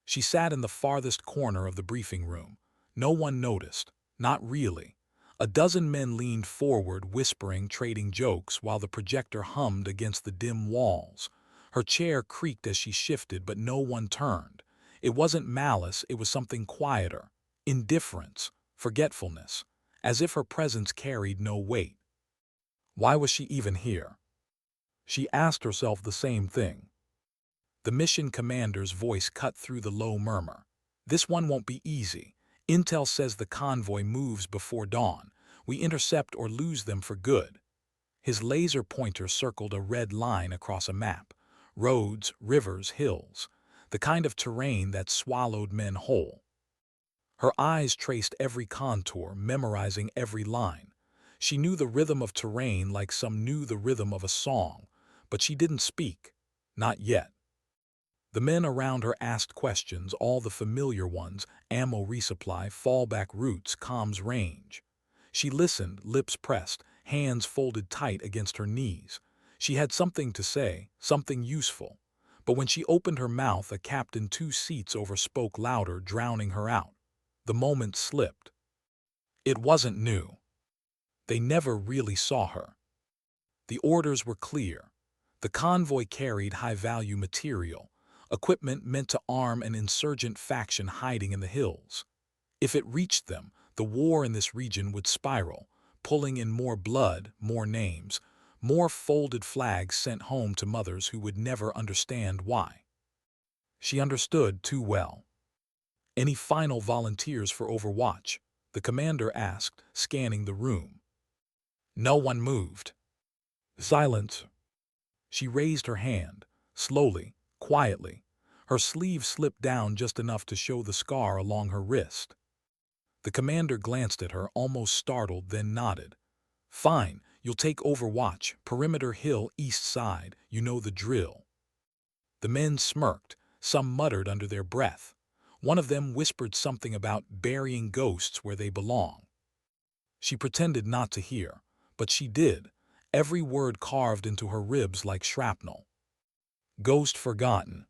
She sat in the farthest corner of the briefing room. No one noticed. Not really. A dozen men leaned forward, whispering, trading jokes, while the projector hummed against the dim walls. Her chair creaked as she shifted, but no one turned. It wasn't malice, it was something quieter. Indifference, forgetfulness, as if her presence carried no weight. Why was she even here? She asked herself the same thing. The mission commander's voice cut through the low murmur. This one won't be easy. Intel says the convoy moves before dawn. We intercept or lose them for good. His laser pointer circled a red line across a map. Roads, rivers, hills. The kind of terrain that swallowed men whole. Her eyes traced every contour, memorizing every line. She knew the rhythm of terrain like some knew the rhythm of a song, but she didn't speak. Not yet. The men around her asked questions, all the familiar ones: ammo resupply, fallback routes, comms range. She listened, lips pressed, hands folded tight against her knees. She had something to say, something useful. But when she opened her mouth, a captain 2 seats over spoke louder, drowning her out. The moment slipped. It wasn't new. They never really saw her. The orders were clear. The convoy carried high-value material, equipment meant to arm an insurgent faction hiding in the hills. If it reached them, the war in this region would spiral, pulling in more blood, more names, more folded flags sent home to mothers who would never understand why. She understood too well. "Any final volunteers for Overwatch?" the commander asked, scanning the room. No one moved. Silence. She raised her hand, slowly, quietly. Her sleeve slipped down just enough to show the scar along her wrist. The commander glanced at her, almost startled, then nodded. "Fine, you'll take Overwatch, perimeter hill, east side, you know the drill." The men smirked, some muttered under their breath. One of them whispered something about burying ghosts where they belong. She pretended not to hear, but she did, every word carved into her ribs like shrapnel. Ghost forgotten.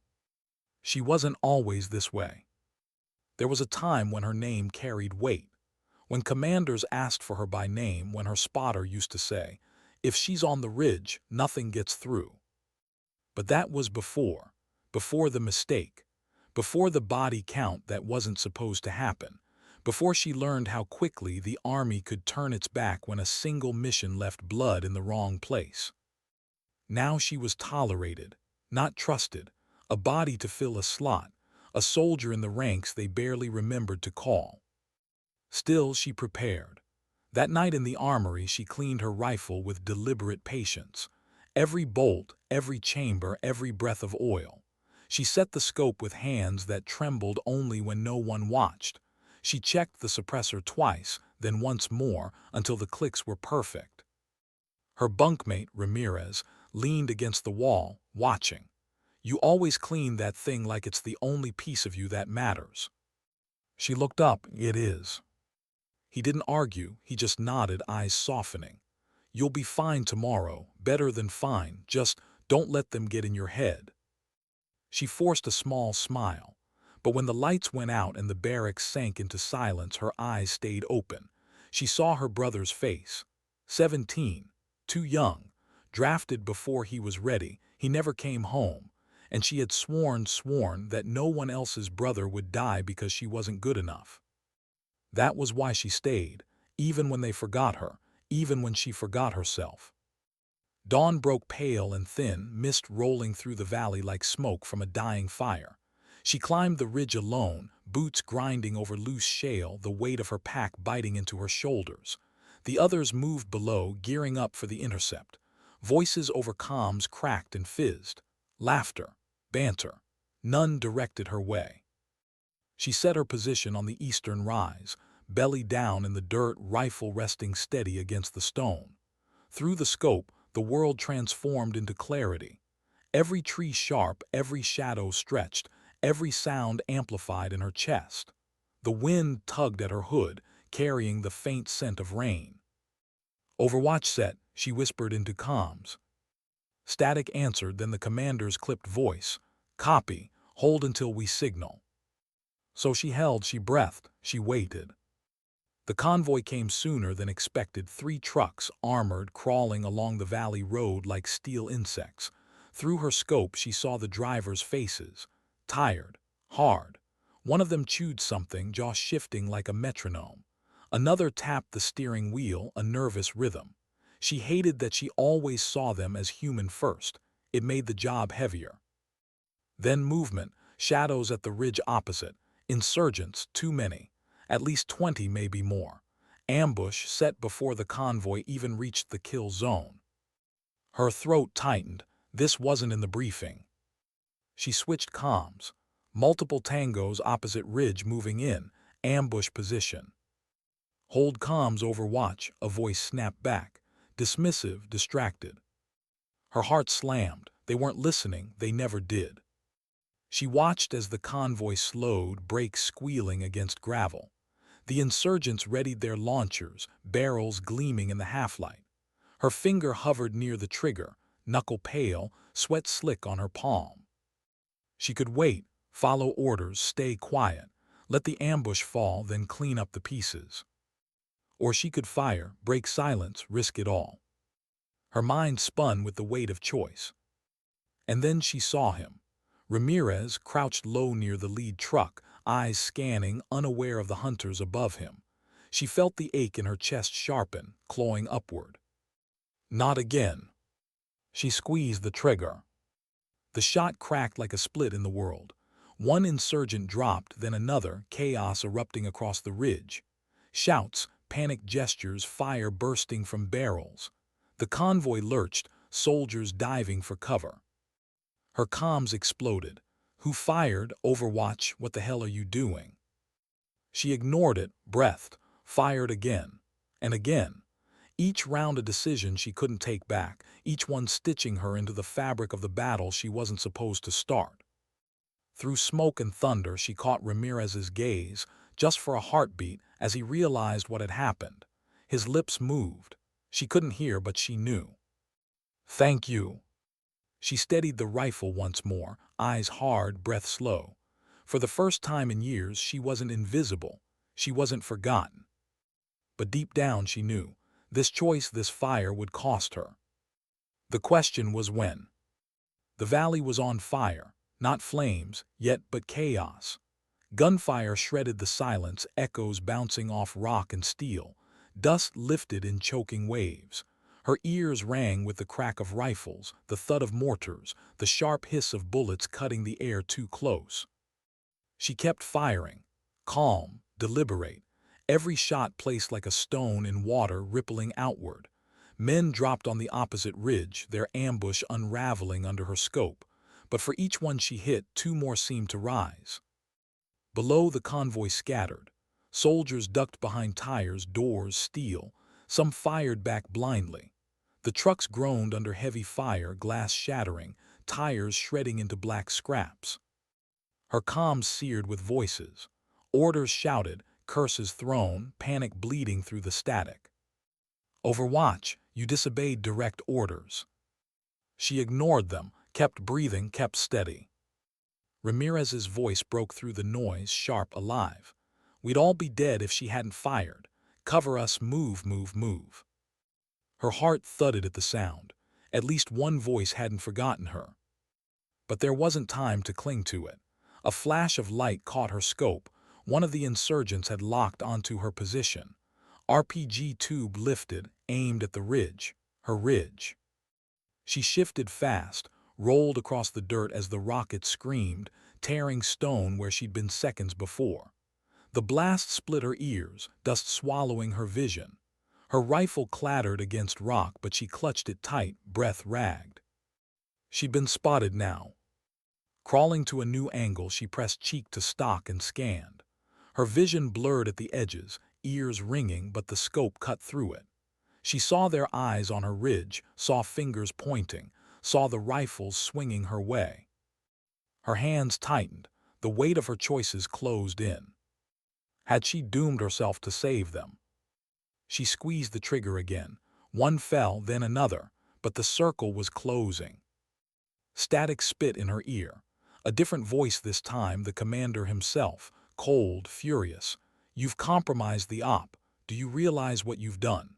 She wasn't always this way. There was a time when her name carried weight, when commanders asked for her by name, when her spotter used to say, "If she's on the ridge, nothing gets through." But that was before the mistake, before the body count that wasn't supposed to happen, before she learned how quickly the army could turn its back when a single mission left blood in the wrong place. Now she was tolerated, not trusted, a body to fill a slot, a soldier in the ranks they barely remembered to call. Still, she prepared. That night in the armory, she cleaned her rifle with deliberate patience. Every bolt, every chamber, every breath of oil. She set the scope with hands that trembled only when no one watched. She checked the suppressor twice, then once more, until the clicks were perfect. Her bunkmate, Ramirez, leaned against the wall, watching. "You always clean that thing like it's the only piece of you that matters." She looked up. "It is." He didn't argue, he just nodded, eyes softening. "You'll be fine tomorrow, better than fine, just don't let them get in your head." She forced a small smile, but when the lights went out and the barracks sank into silence, her eyes stayed open. She saw her brother's face. 17, too young, drafted before he was ready, he never came home, and she had sworn that no one else's brother would die because she wasn't good enough. That was why she stayed, even when they forgot her, even when she forgot herself. Dawn broke pale and thin, mist rolling through the valley like smoke from a dying fire. She climbed the ridge alone, boots grinding over loose shale, the weight of her pack biting into her shoulders. The others moved below, gearing up for the intercept. Voices over comms cracked and fizzed. Laughter, banter. None directed her way. She set her position on the eastern rise, belly down in the dirt, rifle resting steady against the stone. Through the scope, the world transformed into clarity. Every tree sharp, every shadow stretched, every sound amplified in her chest. The wind tugged at her hood, carrying the faint scent of rain. "Overwatch set," she whispered into comms. Static answered, then the commander's clipped voice. "Copy. Hold until we signal." So she breathed, she waited. The convoy came sooner than expected, 3 trucks, armored, crawling along the valley road like steel insects. Through her scope she saw the drivers' faces, tired, hard. One of them chewed something, jaw shifting like a metronome. Another tapped the steering wheel, a nervous rhythm. She hated that she always saw them as human first. It made the job heavier. Then movement, shadows at the ridge opposite. Insurgents, too many. At least 20, maybe more. Ambush set before the convoy even reached the kill zone. Her throat tightened. This wasn't in the briefing. She switched comms. Multiple tangos opposite ridge moving in. Ambush position. Hold comms overwatch, a voice snapped back. Dismissive, distracted. Her heart slammed. They weren't listening, they never did. She watched as the convoy slowed, brakes squealing against gravel. The insurgents readied their launchers, barrels gleaming in the half-light. Her finger hovered near the trigger, knuckle pale, sweat slick on her palm. She could wait, follow orders, stay quiet, let the ambush fall, then clean up the pieces. Or she could fire, break silence, risk it all. Her mind spun with the weight of choice. And then she saw him. Ramirez crouched low near the lead truck, eyes scanning, unaware of the hunters above him. She felt the ache in her chest sharpen, clawing upward. Not again. She squeezed the trigger. The shot cracked like a split in the world. One insurgent dropped, then another, chaos erupting across the ridge. Shouts, panicked gestures, fire bursting from barrels. The convoy lurched, soldiers diving for cover. Her comms exploded. Who fired? Overwatch, what the hell are you doing? She ignored it, breathed, fired again. And again. Each round a decision she couldn't take back, each one stitching her into the fabric of the battle she wasn't supposed to start. Through smoke and thunder she caught Ramirez's gaze, just for a heartbeat, as he realized what had happened. His lips moved. She couldn't hear, but she knew. "Thank you." She steadied the rifle once more, eyes hard, breath slow. For the first time in years, she wasn't invisible. She wasn't forgotten. But deep down she knew, this choice, this fire would cost her. The question was when. The valley was on fire, not flames, yet but chaos. Gunfire shredded the silence, echoes bouncing off rock and steel. Dust lifted in choking waves. Her ears rang with the crack of rifles, the thud of mortars, the sharp hiss of bullets cutting the air too close. She kept firing, calm, deliberate, every shot placed like a stone in water rippling outward. Men dropped on the opposite ridge, their ambush unraveling under her scope, but for each one she hit, 2 more seemed to rise. Below, the convoy scattered. Soldiers ducked behind tires, doors, steel. Some fired back blindly. The trucks groaned under heavy fire, glass shattering, tires shredding into black scraps. Her comms seared with voices. Orders shouted, curses thrown, panic bleeding through the static. "Overwatch, you disobeyed direct orders." She ignored them, kept breathing, kept steady. Ramirez's voice broke through the noise, sharp, alive. "We'd all be dead if she hadn't fired. Cover us, move, move, move." Her heart thudded at the sound. At least one voice hadn't forgotten her. But there wasn't time to cling to it. A flash of light caught her scope. One of the insurgents had locked onto her position. RPG tube lifted, aimed at the ridge, her ridge. She shifted fast, rolled across the dirt as the rocket screamed, tearing stone where she'd been seconds before. The blast split her ears, dust swallowing her vision. Her rifle clattered against rock, but she clutched it tight, breath ragged. She'd been spotted now. Crawling to a new angle, she pressed cheek to stock and scanned. Her vision blurred at the edges, ears ringing, but the scope cut through it. She saw their eyes on her ridge, saw fingers pointing, saw the rifles swinging her way. Her hands tightened, the weight of her choices closed in. Had she doomed herself to save them? She squeezed the trigger again. One fell, then another, but the circle was closing. Static spit in her ear. A different voice this time, the commander himself, cold, furious. "You've compromised the op. Do you realize what you've done?"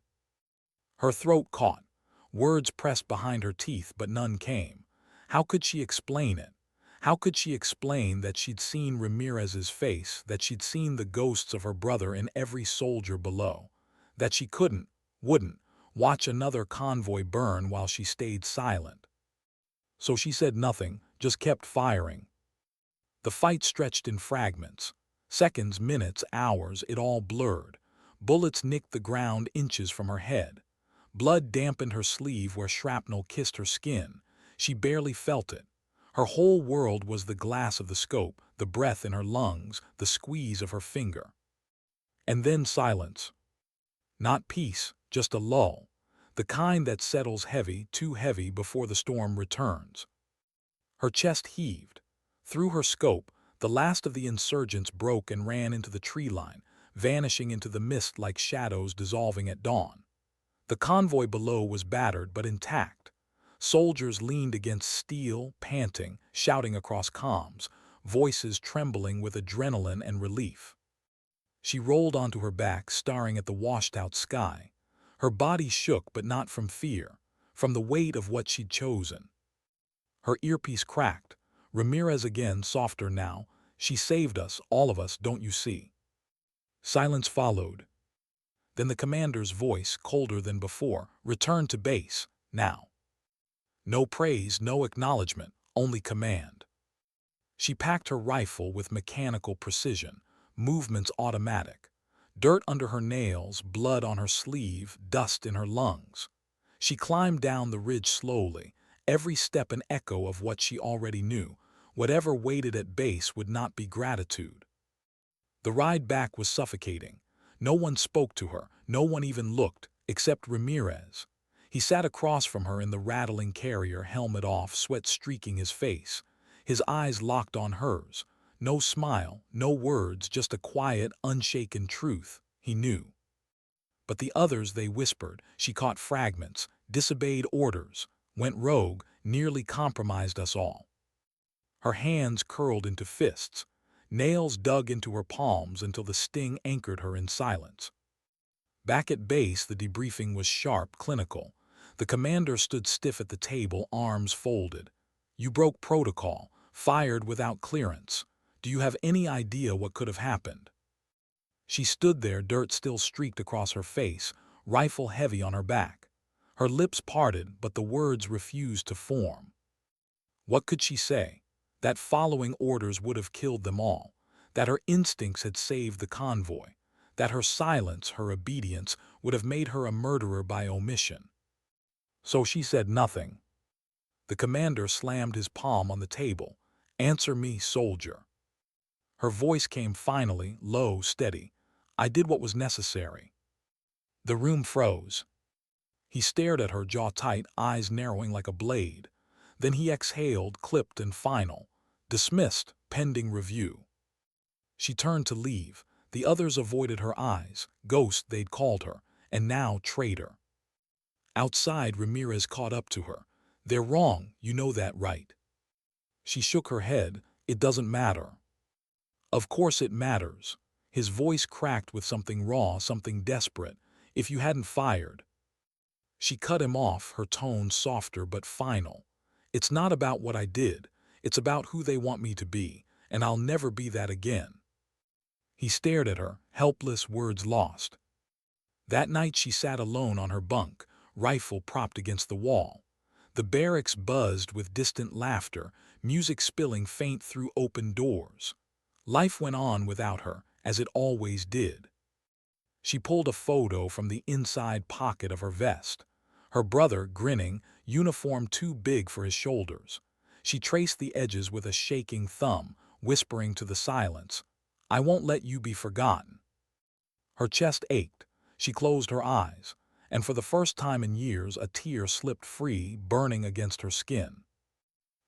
Her throat caught. Words pressed behind her teeth, but none came. How could she explain it? How could she explain that she'd seen Ramirez's face, that she'd seen the ghosts of her brother in every soldier below, that she wouldn't, watch another convoy burn while she stayed silent? So she said nothing, just kept firing. The fight stretched in fragments. Seconds, minutes, hours, it all blurred. Bullets nicked the ground inches from her head. Blood dampened her sleeve where shrapnel kissed her skin. She barely felt it. Her whole world was the glass of the scope, the breath in her lungs, the squeeze of her finger. And then silence. Not peace, just a lull. The kind that settles heavy, too heavy before the storm returns. Her chest heaved. Through her scope, the last of the insurgents broke and ran into the tree line, vanishing into the mist like shadows dissolving at dawn. The convoy below was battered but intact. Soldiers leaned against steel, panting, shouting across comms, voices trembling with adrenaline and relief. She rolled onto her back, staring at the washed-out sky. Her body shook, but not from fear, from the weight of what she'd chosen. Her earpiece cracked. Ramirez again, softer now. "She saved us, all of us, don't you see?" Silence followed. Then the commander's voice, colder than before, "Return to base, now." No praise, no acknowledgement, only command. She packed her rifle with mechanical precision, movements automatic. Dirt under her nails, blood on her sleeve, dust in her lungs. She climbed down the ridge slowly, every step an echo of what she already knew. Whatever waited at base would not be gratitude. The ride back was suffocating. No one spoke to her, no one even looked, except Ramirez. He sat across from her in the rattling carrier, helmet off, sweat streaking his face. His eyes locked on hers. No smile, no words, just a quiet, unshaken truth. He knew. But the others, they whispered. She caught fragments, disobeyed orders, went rogue, nearly compromised us all. Her hands curled into fists. Nails dug into her palms until the sting anchored her in silence. Back at base, the debriefing was sharp, clinical. The commander stood stiff at the table, arms folded. "You broke protocol, fired without clearance. Do you have any idea what could have happened?" She stood there, dirt still streaked across her face, rifle heavy on her back. Her lips parted, but the words refused to form. What could she say? That following orders would have killed them all, that her instincts had saved the convoy, that her silence, her obedience, would have made her a murderer by omission. So she said nothing. The commander slammed his palm on the table. "Answer me, soldier." Her voice came finally, low, steady. "I did what was necessary." The room froze. He stared at her, jaw tight, eyes narrowing like a blade. Then he exhaled, clipped and final. "Dismissed, pending review." She turned to leave. The others avoided her eyes. Ghost, they'd called her, and now traitor. Outside, Ramirez caught up to her. "They're wrong, you know that, right?" She shook her head. "It doesn't matter." "Of course it matters." His voice cracked with something raw, something desperate. "If you hadn't fired." She cut him off, her tone softer but final. "It's not about what I did. It's about who they want me to be, and I'll never be that again." He stared at her, helpless, words lost. That night she sat alone on her bunk, rifle propped against the wall. The barracks buzzed with distant laughter, music spilling faint through open doors. Life went on without her, as it always did. She pulled a photo from the inside pocket of her vest. Her brother, grinning, uniform too big for his shoulders. She traced the edges with a shaking thumb, whispering to the silence, "I won't let you be forgotten." Her chest ached. She closed her eyes, and for the first time in years a tear slipped free, burning against her skin.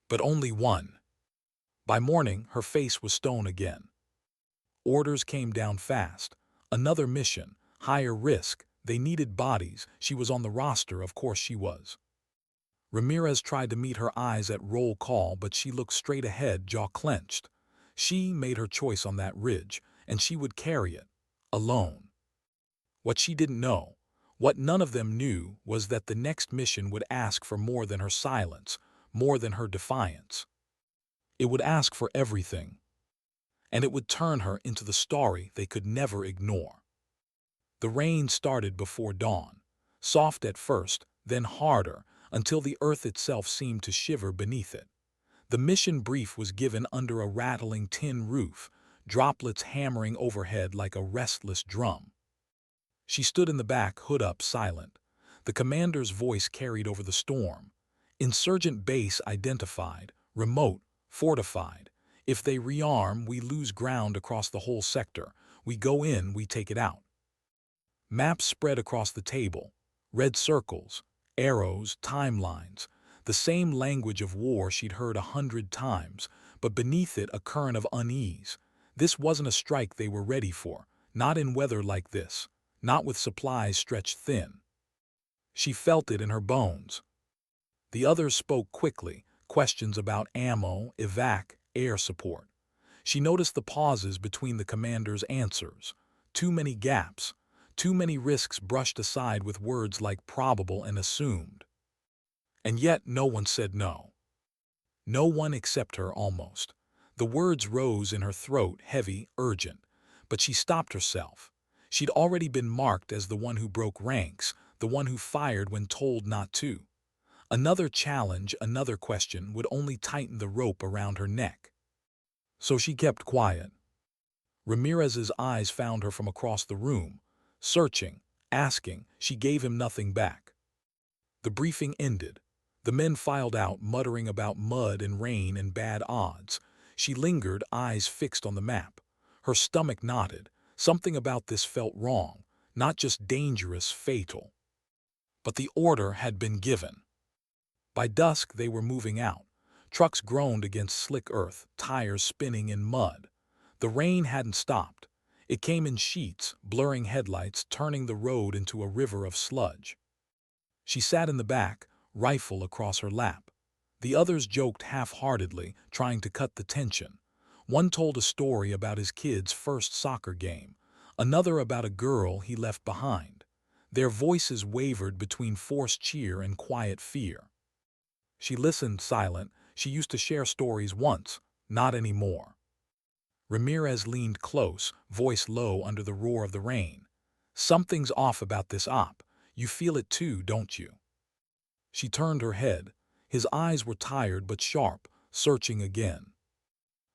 But only one. By morning, her face was stone again. Orders came down fast. Another mission, higher risk. They needed bodies. She was on the roster, of course she was. Ramirez tried to meet her eyes at roll call, but she looked straight ahead, jaw clenched. She made her choice on that ridge, and she would carry it, alone. What she didn't know, what none of them knew, was that the next mission would ask for more than her silence, more than her defiance. It would ask for everything, and it would turn her into the story they could never ignore. The rain started before dawn, soft at first, then harder, until the earth itself seemed to shiver beneath it. The mission brief was given under a rattling tin roof, droplets hammering overhead like a restless drum. She stood in the back, hood up, silent. The commander's voice carried over the storm. Insurgent base identified, remote, fortified. If they rearm, we lose ground across the whole sector. We go in, we take it out. Maps spread across the table. Red circles, arrows, timelines. The same language of war she'd heard 100 times, but beneath it a current of unease. This wasn't a strike they were ready for, not in weather like this, not with supplies stretched thin. She felt it in her bones. The others spoke quickly, questions about ammo, evac, air support. She noticed the pauses between the commander's answers. Too many gaps, too many risks brushed aside with words like probable and assumed. And yet no one said no. No one except her, almost. The words rose in her throat, heavy, urgent. But she stopped herself. She'd already been marked as the one who broke ranks, the one who fired when told not to. Another challenge, another question would only tighten the rope around her neck. So she kept quiet. Ramirez's eyes found her from across the room, searching, asking. She gave him nothing back. The briefing ended. The men filed out, muttering about mud and rain and bad odds. She lingered, eyes fixed on the map. Her stomach knotted. Something about this felt wrong, not just dangerous, fatal. But the order had been given. By dusk they were moving out. Trucks groaned against slick earth, tires spinning in mud. The rain hadn't stopped. It came in sheets, blurring headlights, turning the road into a river of sludge. She sat in the back, rifle across her lap. The others joked half-heartedly, trying to cut the tension. One told a story about his kid's first soccer game, another about a girl he left behind. Their voices wavered between forced cheer and quiet fear. She listened, silent. She used to share stories once, not anymore. Ramirez leaned close, voice low under the roar of the rain. "Something's off about this op. You feel it too, don't you?" She turned her head. His eyes were tired but sharp, searching again.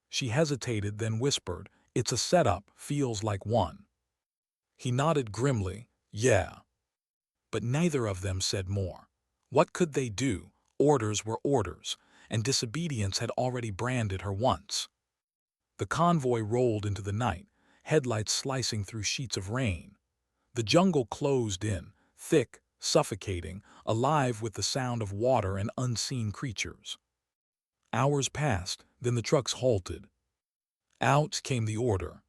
She hesitated, then whispered, "It's a setup, feels like one." He nodded grimly, "Yeah." But neither of them said more. What could they do? Orders were orders, and disobedience had already branded her once. The convoy rolled into the night, headlights slicing through sheets of rain. The jungle closed in, thick, suffocating, alive with the sound of water and unseen creatures. Hours passed, then the trucks halted. Out came the order.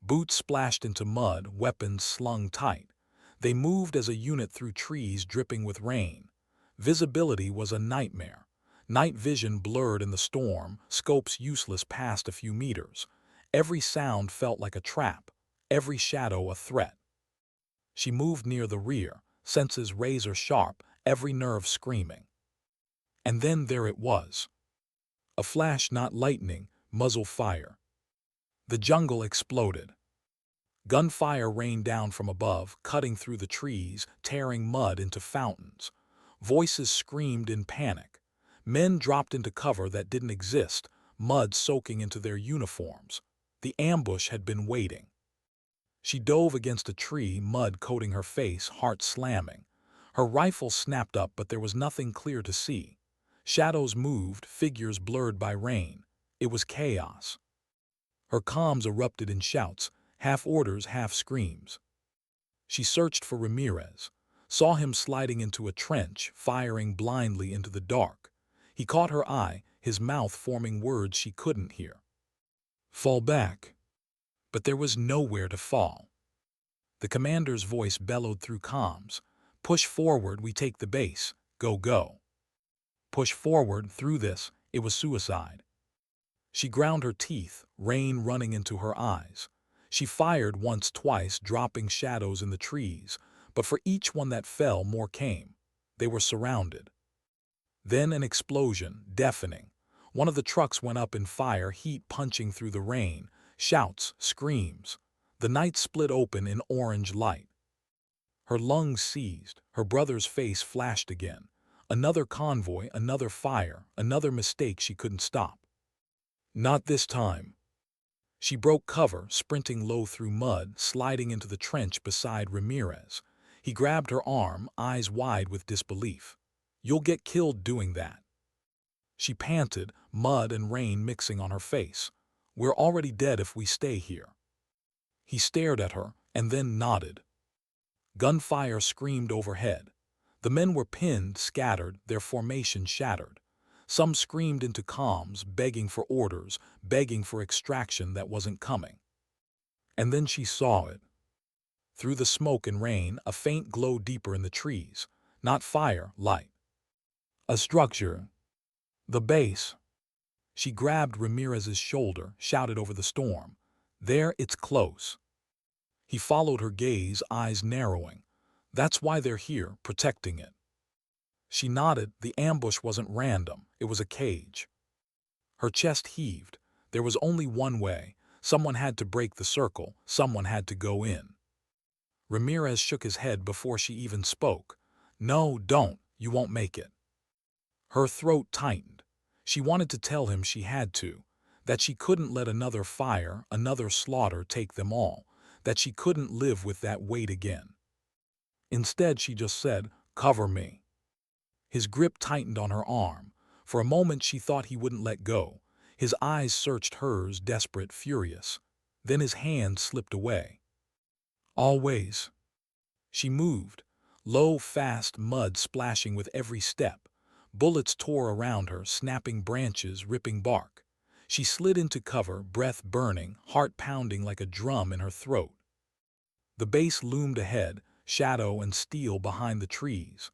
Boots splashed into mud, weapons slung tight. They moved as a unit through trees dripping with rain. Visibility was a nightmare. Night vision blurred in the storm, scopes useless past a few meters. Every sound felt like a trap, every shadow a threat. She moved near the rear, senses razor sharp, every nerve screaming. And then there it was. A flash, not lightning, muzzle fire. The jungle exploded. Gunfire rained down from above, cutting through the trees, tearing mud into fountains. Voices screamed in panic. Men dropped into cover that didn't exist, mud soaking into their uniforms. The ambush had been waiting. She dove against a tree, mud coating her face, heart slamming. Her rifle snapped up, but there was nothing clear to see. Shadows moved, figures blurred by rain. It was chaos. Her comms erupted in shouts, half orders, half screams. She searched for Ramirez, saw him sliding into a trench, firing blindly into the dark. He caught her eye, his mouth forming words she couldn't hear. "Fall back." But there was nowhere to fall. The commander's voice bellowed through comms. "Push forward, we take the base. Go, go." Push forward, through this, it was suicide. She ground her teeth, rain running into her eyes. She fired once, twice, dropping shadows in the trees, but for each one that fell, more came. They were surrounded. Then an explosion, deafening. One of the trucks went up in fire, heat punching through the rain, shouts, screams. The night split open in orange light. Her lungs seized, her brother's face flashed again. Another convoy, another fire, another mistake she couldn't stop. Not this time. She broke cover, sprinting low through mud, sliding into the trench beside Ramirez. He grabbed her arm, eyes wide with disbelief. "You'll get killed doing that." She panted, mud and rain mixing on her face. "We're already dead if we stay here." He stared at her and then nodded. Gunfire screamed overhead. The men were pinned, scattered, their formation shattered. Some screamed into comms, begging for orders, begging for extraction that wasn't coming. And then she saw it. Through the smoke and rain, a faint glow deeper in the trees. Not fire, light. A structure. The base. She grabbed Ramirez's shoulder, shouted over the storm. "There, it's close." He followed her gaze, eyes narrowing. "That's why they're here, protecting it." She nodded. The ambush wasn't random. It was a cage. Her chest heaved. There was only one way. Someone had to break the circle. Someone had to go in. Ramirez shook his head before she even spoke. "No, don't. You won't make it." Her throat tightened. She wanted to tell him she had to, that she couldn't let another fire, another slaughter take them all, that she couldn't live with that weight again. Instead, she just said, "Cover me." His grip tightened on her arm. For a moment she thought he wouldn't let go. His eyes searched hers, desperate, furious. Then his hand slipped away. "Always." She moved. Low, fast, mud splashing with every step. Bullets tore around her, snapping branches, ripping bark. She slid into cover, breath burning, heart pounding like a drum in her throat. The base loomed ahead, shadow and steel behind the trees.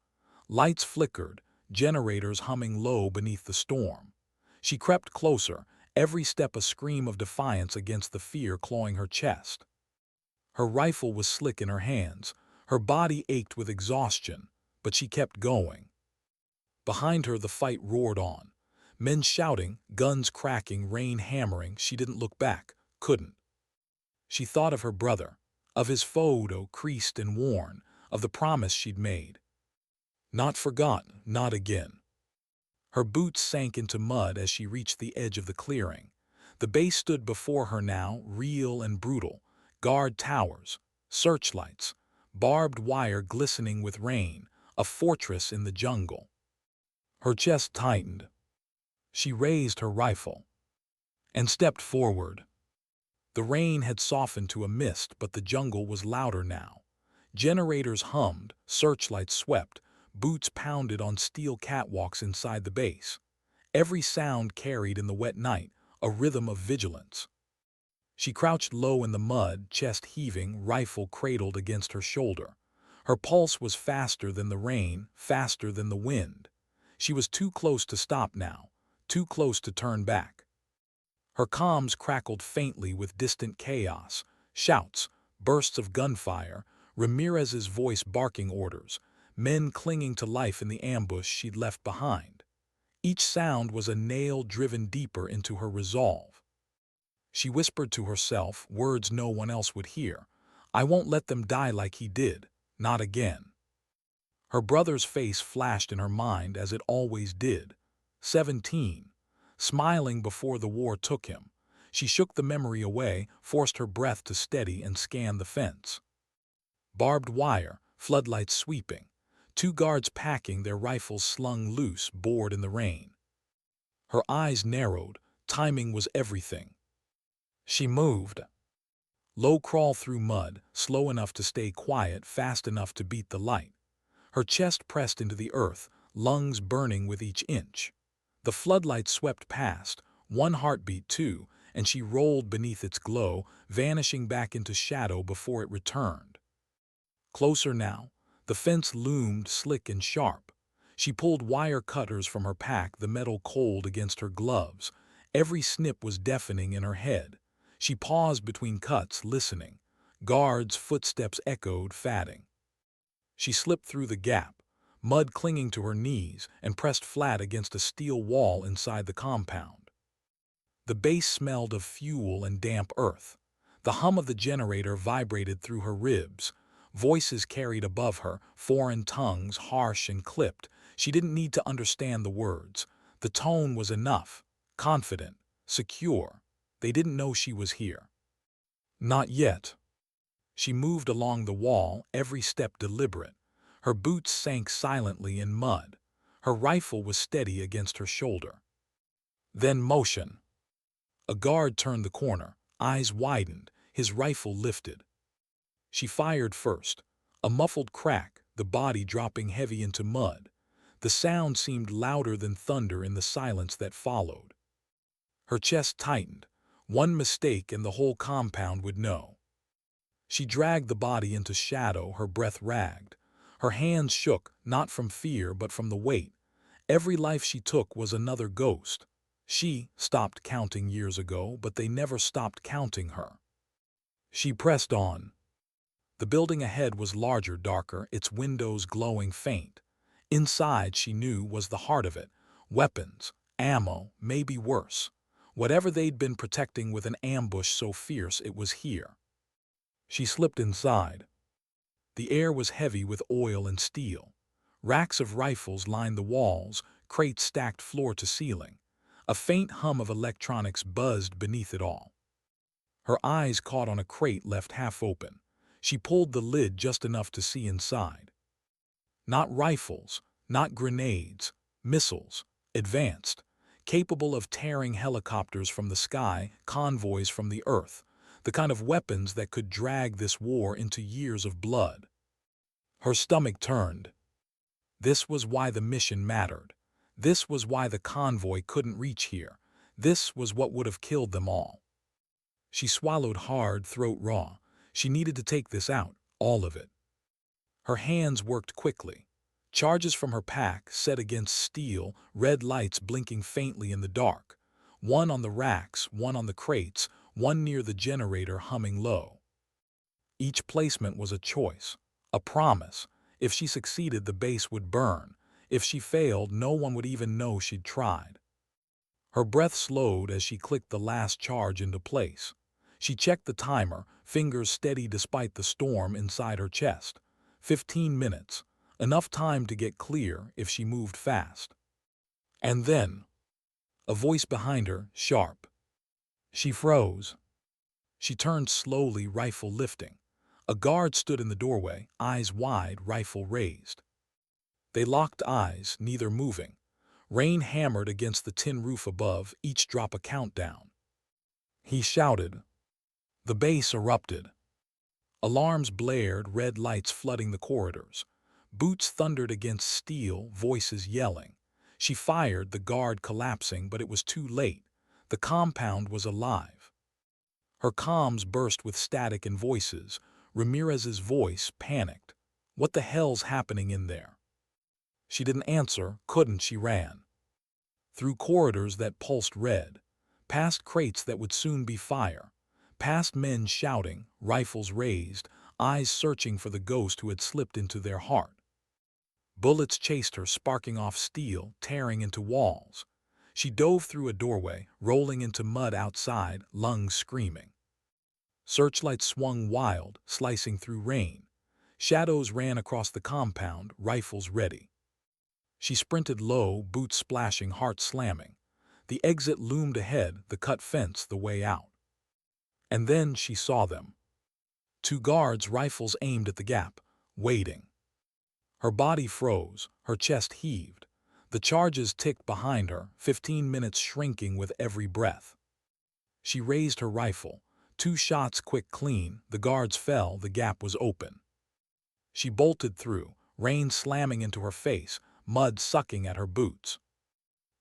Lights flickered, generators humming low beneath the storm. She crept closer, every step a scream of defiance against the fear clawing her chest. Her rifle was slick in her hands. Her body ached with exhaustion, but she kept going. Behind her, the fight roared on. Men shouting, guns cracking, rain hammering. She didn't look back, couldn't. She thought of her brother, of his photo creased and worn, of the promise she'd made. Not forgotten, not again. Her boots sank into mud as she reached the edge of the clearing. The base stood before her now, real and brutal. Guard towers, searchlights, barbed wire glistening with rain, a fortress in the jungle. Her chest tightened. She raised her rifle and stepped forward. The rain had softened to a mist, but the jungle was louder now. Generators hummed, searchlights swept, boots pounded on steel catwalks inside the base. Every sound carried in the wet night, a rhythm of vigilance. She crouched low in the mud, chest heaving, rifle cradled against her shoulder. Her pulse was faster than the rain, faster than the wind. She was too close to stop now, too close to turn back. Her comms crackled faintly with distant chaos, shouts, bursts of gunfire, Ramirez's voice barking orders, men clinging to life in the ambush she'd left behind. Each sound was a nail driven deeper into her resolve. She whispered to herself, words no one else would hear, "I won't let them die like he did, not again." Her brother's face flashed in her mind as it always did. 17. Smiling before the war took him. She shook the memory away, forced her breath to steady and scan the fence. Barbed wire, floodlights sweeping. 2 guards packing, their rifles slung loose, bored in the rain. Her eyes narrowed. Timing was everything. She moved. Low crawl through mud, slow enough to stay quiet, fast enough to beat the light. Her chest pressed into the earth, lungs burning with each inch. The floodlight swept past, one heartbeat too, and she rolled beneath its glow, vanishing back into shadow before it returned. Closer now, the fence loomed slick and sharp. She pulled wire cutters from her pack, the metal cold against her gloves. Every snip was deafening in her head. She paused between cuts, listening. Guards' footsteps echoed, fading. She slipped through the gap, mud clinging to her knees, and pressed flat against a steel wall inside the compound. The base smelled of fuel and damp earth. The hum of the generator vibrated through her ribs. Voices carried above her, foreign tongues, harsh and clipped. She didn't need to understand the words. The tone was enough. Confident, secure. They didn't know she was here. Not yet. She moved along the wall, every step deliberate. Her boots sank silently in mud. Her rifle was steady against her shoulder. Then motion. A guard turned the corner, eyes widened, his rifle lifted. She fired first. A muffled crack, the body dropping heavy into mud. The sound seemed louder than thunder in the silence that followed. Her chest tightened. One mistake and the whole compound would know. She dragged the body into shadow, her breath ragged. Her hands shook, not from fear but from the weight. Every life she took was another ghost. She stopped counting years ago, but they never stopped counting her. She pressed on. The building ahead was larger, darker, its windows glowing faint. Inside, she knew, was the heart of it. Weapons, ammo, maybe worse. Whatever they'd been protecting with an ambush so fierce, it was here. She slipped inside. The air was heavy with oil and steel. Racks of rifles lined the walls, crates stacked floor to ceiling. A faint hum of electronics buzzed beneath it all. Her eyes caught on a crate left half open. She pulled the lid just enough to see inside. Not rifles, not grenades, missiles, advanced, capable of tearing helicopters from the sky, convoys from the earth, the kind of weapons that could drag this war into years of blood. Her stomach turned. This was why the mission mattered. This was why the convoy couldn't reach here. This was what would have killed them all. She swallowed hard, throat raw. She needed to take this out, all of it. Her hands worked quickly. Charges from her pack set against steel, red lights blinking faintly in the dark. One on the racks, one on the crates, one near the generator humming low. Each placement was a choice, a promise. If she succeeded, the base would burn. If she failed, no one would even know she'd tried. Her breath slowed as she clicked the last charge into place. She checked the timer, fingers steady despite the storm inside her chest. 15 minutes, enough time to get clear if she moved fast. And then, a voice behind her, sharp. She froze. She turned slowly, rifle lifting. A guard stood in the doorway, eyes wide, rifle raised. They locked eyes, neither moving. Rain hammered against the tin roof above, each drop a countdown. He shouted. The base erupted. Alarms blared, red lights flooding the corridors. Boots thundered against steel, voices yelling. She fired, the guard collapsing, but it was too late. The compound was alive. Her comms burst with static and voices. Ramirez's voice panicked. What the hell's happening in there? She didn't answer, couldn't. She ran. Through corridors that pulsed red, past crates that would soon be fire, past men shouting, rifles raised, eyes searching for the ghost who had slipped into their heart. Bullets chased her, sparking off steel, tearing into walls. She dove through a doorway, rolling into mud outside, lungs screaming. Searchlights swung wild, slicing through rain. Shadows ran across the compound, rifles ready. She sprinted low, boots splashing, heart slamming. The exit loomed ahead, the cut fence, the way out. And then she saw them. 2 guards, rifles aimed at the gap, waiting. Her body froze, her chest heaved. The charges ticked behind her, 15 minutes shrinking with every breath. She raised her rifle. 2 shots, quick, clean. The guards fell, the gap was open. She bolted through, rain slamming into her face, mud sucking at her boots.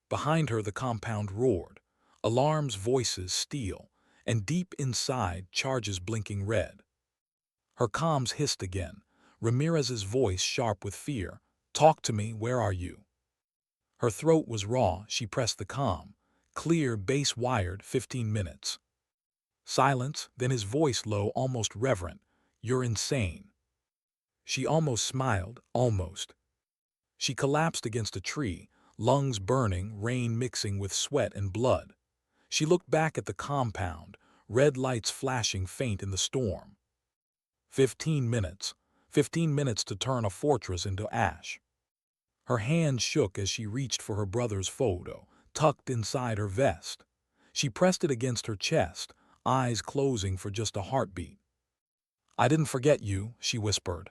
Behind her, the compound roared. Alarms, voices, steel. And deep inside, charges blinking red. Her comms hissed again. Ramirez's voice sharp with fear. Talk to me, where are you? Her throat was raw, she pressed the comm. Clear, bass-wired, 15 minutes. Silence, then his voice low, almost reverent. You're insane. She almost smiled, almost. She collapsed against a tree, lungs burning, rain mixing with sweat and blood. She looked back at the compound, red lights flashing faint in the storm. 15 minutes. 15 minutes to turn a fortress into ash. Her hand shook as she reached for her brother's photo, tucked inside her vest. She pressed it against her chest, eyes closing for just a heartbeat. I didn't forget you, she whispered.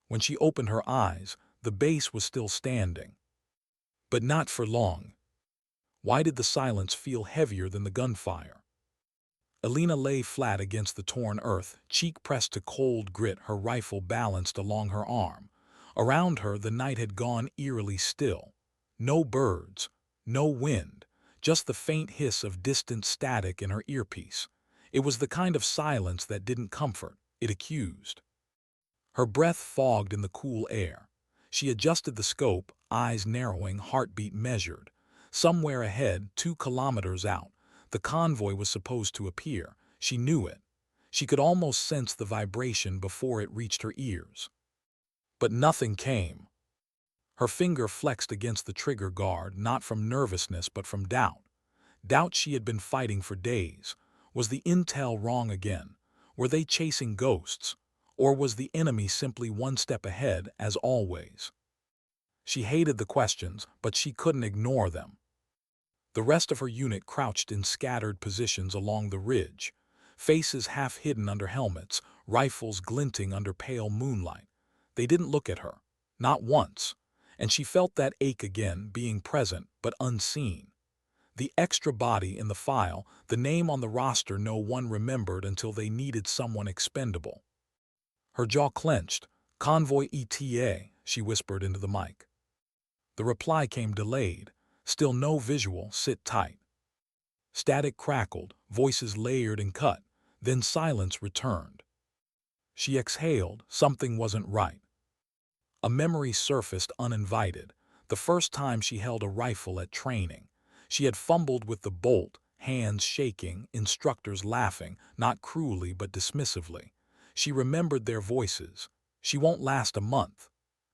When she opened her eyes, the base was still standing. But not for long. Why did the silence feel heavier than the gunfire? Elena lay flat against the torn earth, cheek pressed to cold grit, her rifle balanced along her arm. Around her, the night had gone eerily still. No birds, no wind, just the faint hiss of distant static in her earpiece. It was the kind of silence that didn't comfort, it accused. Her breath fogged in the cool air. She adjusted the scope, eyes narrowing, heartbeat measured. Somewhere ahead, 2 kilometers out, the convoy was supposed to appear. She knew it. She could almost sense the vibration before it reached her ears. But nothing came. Her finger flexed against the trigger guard, not from nervousness but from doubt. Doubt she had been fighting for days. Was the intel wrong again? Were they chasing ghosts? Or was the enemy simply one step ahead, as always? She hated the questions, but she couldn't ignore them. The rest of her unit crouched in scattered positions along the ridge, faces half hidden under helmets, rifles glinting under pale moonlight. They didn't look at her, not once, and she felt that ache again, being present but unseen. The extra body in the file, the name on the roster no one remembered until they needed someone expendable. Her jaw clenched. Convoy ETA, she whispered into the mic. The reply came delayed. Still no visual, sit tight. Static crackled, voices layered and cut, then silence returned. She exhaled, something wasn't right. A memory surfaced uninvited, the first time she held a rifle at training. She had fumbled with the bolt, hands shaking, instructors laughing, not cruelly but dismissively. She remembered their voices. She won't last a month.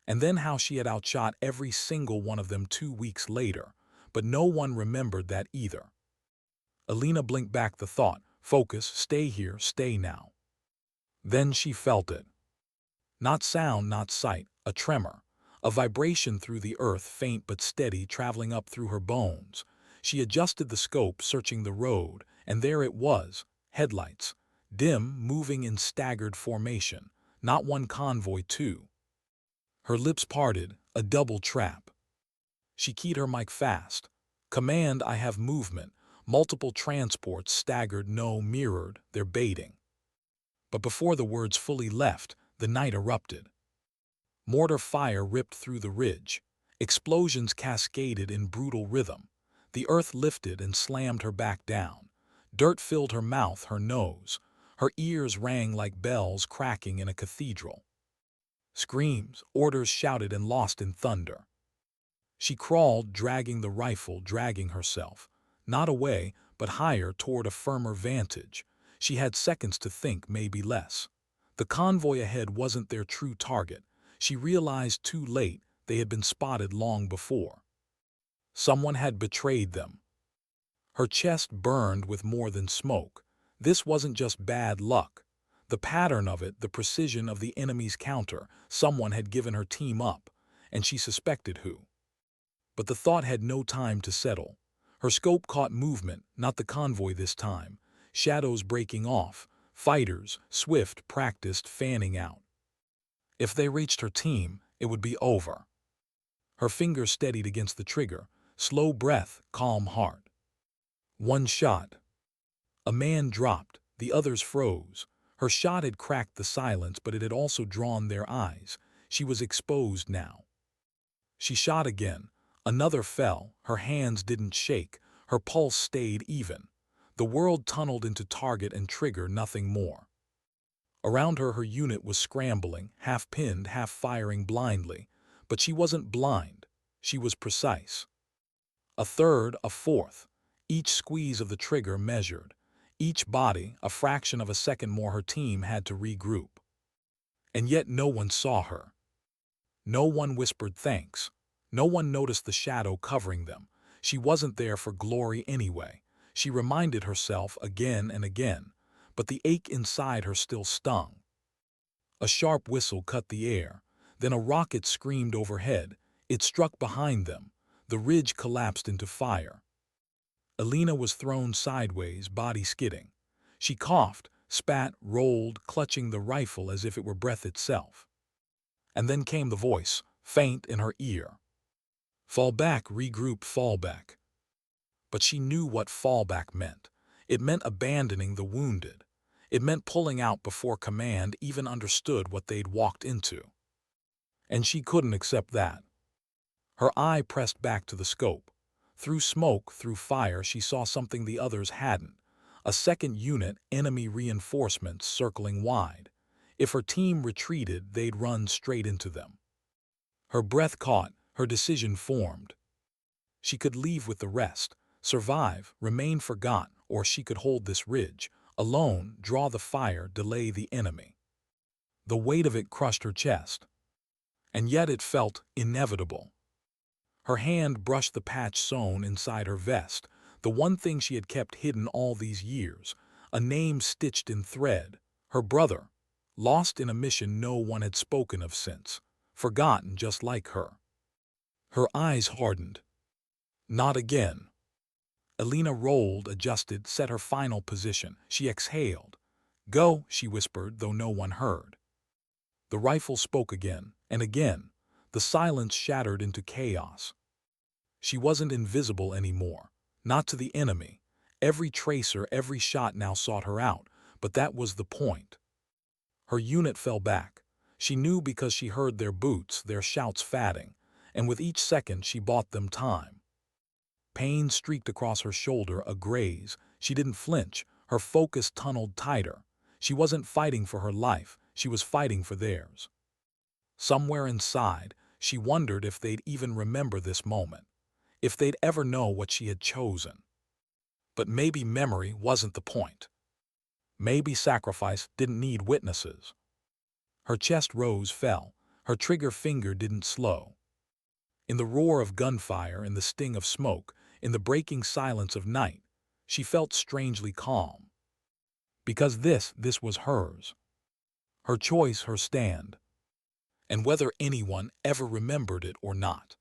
And then how she had outshot every single one of them 2 weeks later. But no one remembered that either. Elena blinked back the thought. Focus, stay here, stay now. Then she felt it. Not sound, not sight, a tremor. A vibration through the earth, faint but steady, traveling up through her bones. She adjusted the scope, searching the road, and there it was, headlights. Dim, moving in staggered formation. Not one convoy, 2. Her lips parted, a double trap. She keyed her mic fast. Command, I have movement. Multiple transports staggered, no mirrored, they're baiting. But before the words fully left, the night erupted. Mortar fire ripped through the ridge. Explosions cascaded in brutal rhythm. The earth lifted and slammed her back down. Dirt filled her mouth, her nose. Her ears rang like bells cracking in a cathedral. Screams, orders shouted and lost in thunder. She crawled, dragging the rifle, dragging herself. Not away, but higher toward a firmer vantage. She had seconds to think, maybe less. The convoy ahead wasn't their true target. She realized too late they had been spotted long before. Someone had betrayed them. Her chest burned with more than smoke. This wasn't just bad luck. The pattern of it, the precision of the enemy's counter, someone had given her team up, and she suspected who. But the thought had no time to settle. Her scope caught movement, not the convoy this time. Shadows breaking off, fighters, swift, practiced, fanning out. If they reached her team, it would be over. Her fingers steadied against the trigger, slow breath, calm heart. One shot. A man dropped, the others froze. Her shot had cracked the silence, but it had also drawn their eyes. She was exposed now. She shot again. Another fell. Her hands didn't shake. Her pulse stayed even. The world tunneled into target and trigger, nothing more. Around her, her unit was scrambling, half pinned, half firing blindly. But she wasn't blind. She was precise. A third, a fourth. Each squeeze of the trigger measured. Each body, a fraction of a second more her team had to regroup. And yet no one saw her. No one whispered thanks. No one noticed the shadow covering them. She wasn't there for glory anyway. She reminded herself again and again, but the ache inside her still stung. A sharp whistle cut the air. Then a rocket screamed overhead. It struck behind them. The ridge collapsed into fire. Elena was thrown sideways, body skidding. She coughed, spat, rolled, clutching the rifle as if it were breath itself. And then came the voice, faint in her ear. Fall back, regroup, fall back. But she knew what fallback meant. It meant abandoning the wounded. It meant pulling out before command even understood what they'd walked into. And she couldn't accept that. Her eye pressed back to the scope. Through smoke, through fire, she saw something the others hadn't. A second unit, enemy reinforcements circling wide. If her team retreated, they'd run straight into them. Her breath caught, her decision formed. She could leave with the rest, survive, remain forgotten, or she could hold this ridge, alone, draw the fire, delay the enemy. The weight of it crushed her chest. And yet it felt inevitable. Her hand brushed the patch sewn inside her vest, the one thing she had kept hidden all these years, a name stitched in thread, her brother, lost in a mission no one had spoken of since, forgotten just like her. Her eyes hardened. Not again. Elena rolled, adjusted, set her final position. She exhaled. Go, she whispered, though no one heard. The rifle spoke again, and again. The silence shattered into chaos. She wasn't invisible anymore, not to the enemy. Every tracer, every shot now sought her out, but that was the point. Her unit fell back. She knew because she heard their boots, their shouts fatting, and with each second she bought them time. Pain streaked across her shoulder, a graze. She didn't flinch, her focus tunneled tighter. She wasn't fighting for her life, she was fighting for theirs. Somewhere inside, she wondered if they'd even remember this moment, if they'd ever know what she had chosen. But maybe memory wasn't the point. Maybe sacrifice didn't need witnesses. Her chest rose, fell. Her trigger finger didn't slow. In the roar of gunfire, in the sting of smoke, in the breaking silence of night, she felt strangely calm. Because this was hers. Her choice, her stand. And whether anyone ever remembered it or not,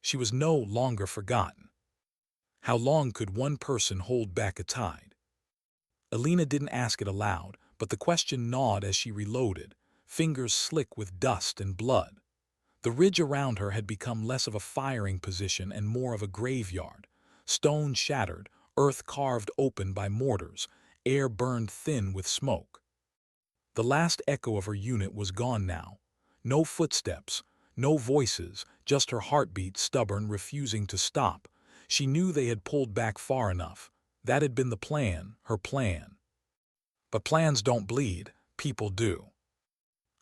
she was no longer forgotten. How long could one person hold back a tide? Elena didn't ask it aloud, but the question gnawed as she reloaded, fingers slick with dust and blood. The ridge around her had become less of a firing position and more of a graveyard. Stone shattered, earth carved open by mortars, air burned thin with smoke. The last echo of her unit was gone now. No footsteps, no voices, just her heartbeat, stubborn, refusing to stop. She knew they had pulled back far enough. That had been the plan, her plan. But plans don't bleed, people do.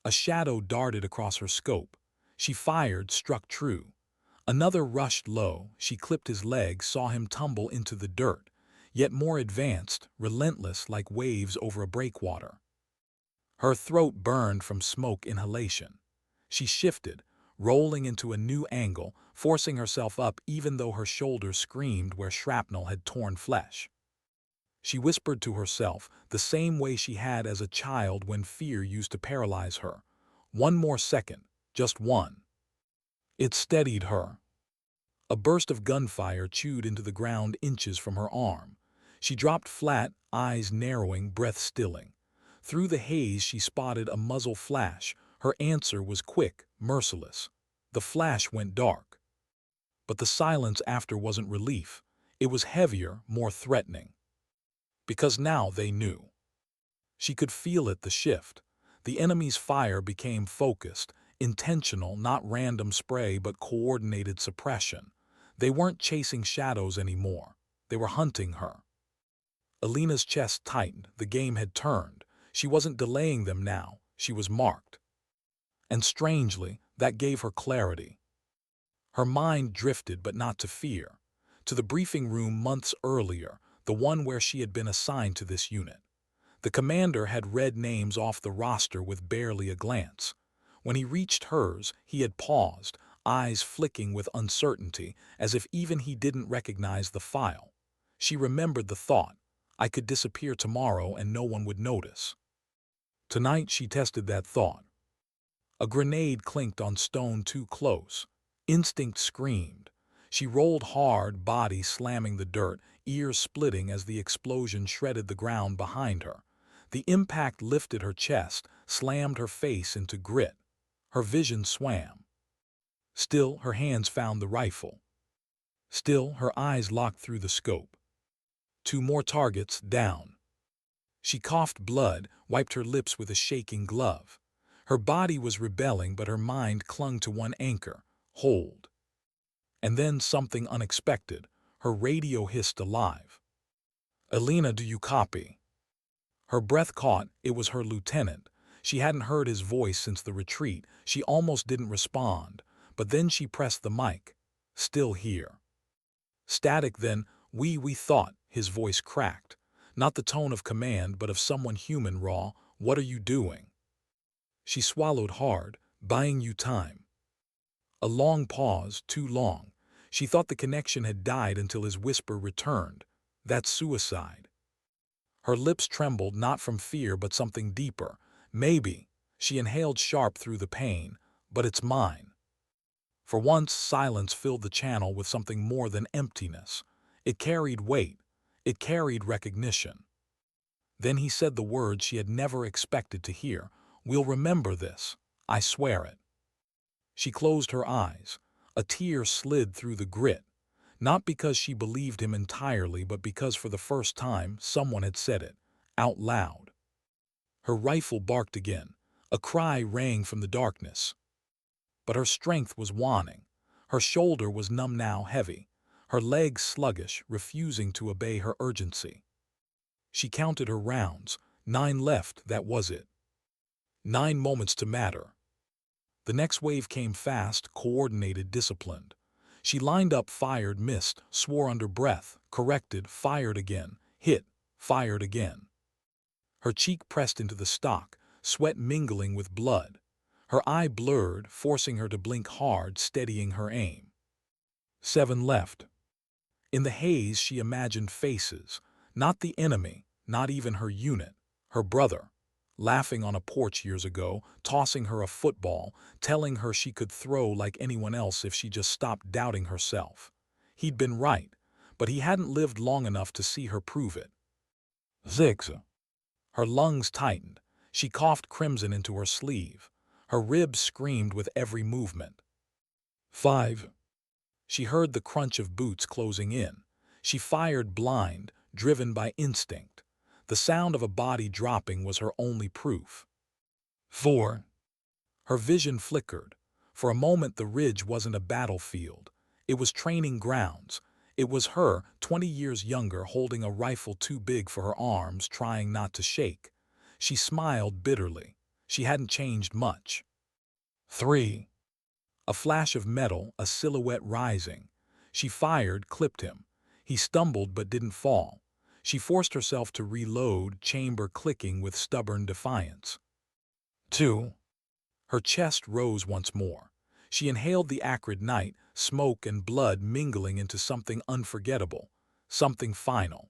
A shadow darted across her scope. She fired, struck true. Another rushed low. She clipped his leg, saw him tumble into the dirt, yet more advanced, relentless like waves over a breakwater. Her throat burned from smoke inhalation. She shifted, rolling into a new angle, forcing herself up even though her shoulders screamed where shrapnel had torn flesh. She whispered to herself, the same way she had as a child when fear used to paralyze her. One more second, just one. It steadied her. A burst of gunfire chewed into the ground inches from her arm. She dropped flat, eyes narrowing, breath stilling. Through the haze she spotted a muzzle flash. Her answer was quick, merciless. The flash went dark. But the silence after wasn't relief. It was heavier, more threatening. Because now they knew. She could feel it, the shift. The enemy's fire became focused, intentional, not random spray but coordinated suppression. They weren't chasing shadows anymore. They were hunting her. Elena's chest tightened. The game had turned. She wasn't delaying them now. She was marked. And strangely, that gave her clarity. Her mind drifted, but not to fear. to the briefing room months earlier, the one where she had been assigned to this unit. The commander had read names off the roster with barely a glance. When he reached hers, he had paused, eyes flicking with uncertainty, as if even he didn't recognize the file. She remembered the thought, I could disappear tomorrow and no one would notice. Tonight she tested that thought. A grenade clinked on stone too close. Instinct screamed. She rolled hard, body slamming the dirt, ears splitting as the explosion shredded the ground behind her. The impact lifted her chest, slammed her face into grit. Her vision swam. Still, her hands found the rifle. Still, her eyes locked through the scope. 2 more targets down. She coughed blood, wiped her lips with a shaking glove. Her body was rebelling, but her mind clung to one anchor: hold. And then something unexpected. Her radio hissed alive. Elena, do you copy? Her breath caught. It was her lieutenant. She hadn't heard his voice since the retreat. She almost didn't respond, but then she pressed the mic. Still here. Static then. We thought. His voice cracked. Not the tone of command, but of someone human, raw. What are you doing? She swallowed hard. Buying you time. A long pause, too long. She thought the connection had died until his whisper returned. That's suicide. Her lips trembled, not from fear but something deeper. Maybe. She inhaled sharp through the pain. But it's mine. For once, silence filled the channel with something more than emptiness. It carried weight. It carried recognition. Then he said the words she had never expected to hear. We'll remember this. I swear it. She closed her eyes. A tear slid through the grit. Not because she believed him entirely, but because for the first time someone had said it, out loud. Her rifle barked again. A cry rang from the darkness. But her strength was waning. Her shoulder was numb now, heavy. Her legs sluggish, refusing to obey her urgency. She counted her rounds. 9 left, that was it. 9 moments to matter. The next wave came fast, coordinated, disciplined. She lined up, fired, missed, swore under breath, corrected, fired again, hit, fired again. Her cheek pressed into the stock, sweat mingling with blood. Her eye blurred, forcing her to blink hard, steadying her aim. 7 left. In the haze she imagined faces, not the enemy, not even her unit, her brother, laughing on a porch years ago, tossing her a football, telling her she could throw like anyone else if she just stopped doubting herself. He'd been right, but he hadn't lived long enough to see her prove it. 6. Her lungs tightened. She coughed crimson into her sleeve. Her ribs screamed with every movement. 5. She heard the crunch of boots closing in. She fired blind, driven by instinct. The sound of a body dropping was her only proof. 4. Her vision flickered. For a moment the ridge wasn't a battlefield. It was training grounds. It was her, 20 years younger, holding a rifle too big for her arms, trying not to shake. She smiled bitterly. She hadn't changed much. 3. A flash of metal, a silhouette rising. She fired, clipped him. He stumbled but didn't fall. She forced herself to reload, chamber clicking with stubborn defiance. 2. Her chest rose once more. She inhaled the acrid night, smoke and blood mingling into something unforgettable, something final.